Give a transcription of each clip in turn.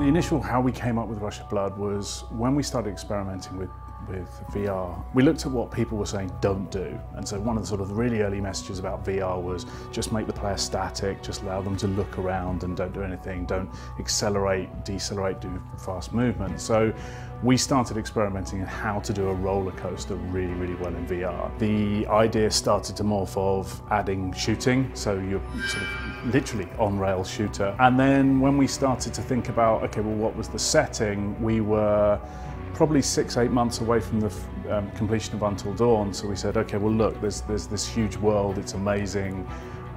initial how we came up with Rush of Blood was when we started experimenting with VR. We looked at what people were saying don't do, and so one of the sort of really early messages about VR was just make the player static, just allow them to look around and don't do anything, don't accelerate, decelerate, do fast movement. So we started experimenting in how to do a roller coaster really, really well in VR. The idea started to morph of adding shooting, so you're sort of literally on-rail shooter. And then when we started to think about, okay, well, what was the setting, we were probably 6-8 months away from the completion of Until Dawn, so we said, okay, well look, there's this huge world, it's amazing,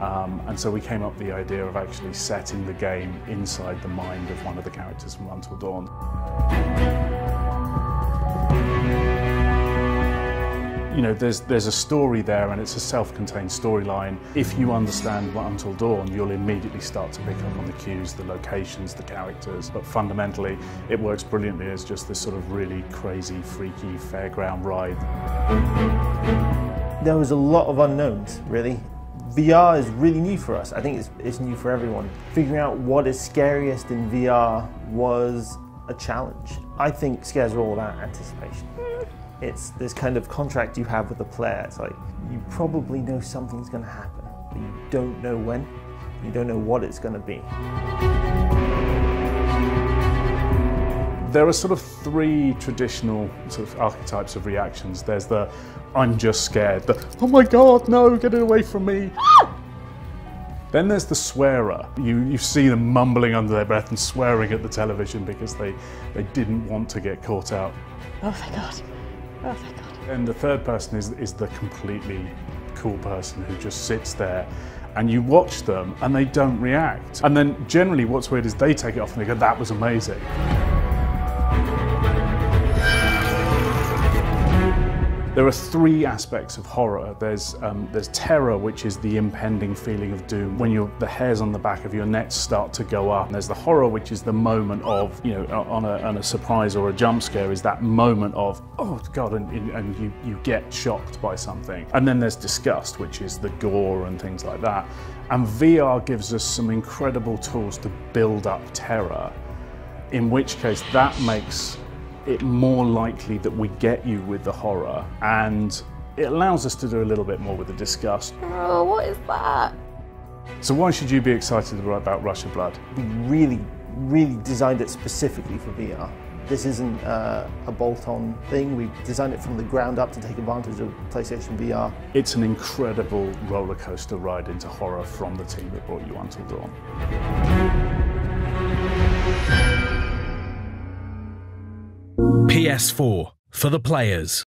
and so we came up with the idea of actually setting the game inside the mind of one of the characters from Until Dawn. You know, there's a story there, and it's a self-contained storyline. If you understand Until Dawn, you'll immediately start to pick up on the cues, the locations, the characters, but fundamentally it works brilliantly as just this sort of really crazy, freaky fairground ride. There was a lot of unknowns, really. VR is really new for us. I think it's new for everyone. Figuring out what is scariest in VR was a challenge. I think scares are all about anticipation. It's this kind of contract you have with the player. It's like, you probably know something's going to happen, but you don't know when, you don't know what it's going to be. There are sort of three traditional sort of archetypes of reactions. There's the, I'm just scared, the, oh my God, no, get it away from me. Then there's the swearer. You see them mumbling under their breath and swearing at the television because they didn't want to get caught out. Oh my God. Oh, thank God. And the third person is the completely cool person who just sits there and you watch them and they don't react. And then generally what's weird is they take it off and they go, that was amazing. There are three aspects of horror. There's terror, which is the impending feeling of doom. When the hairs on the back of your neck start to go up. And there's the horror, which is the moment of, you know, on a surprise or a jump scare, is that moment of, oh God, and you get shocked by something. And then there's disgust, which is the gore and things like that. And VR gives us some incredible tools to build up terror, in which case that makes it more likely that we get you with the horror, and it allows us to do a little bit more with the disgust. Oh, what is that? So why should you be excited about Rush of Blood? We really designed it specifically for VR. This isn't a bolt-on thing. We designed it from the ground up to take advantage of PlayStation VR. It's an incredible roller coaster ride into horror from the team that brought you Until Dawn. PS4 for the players.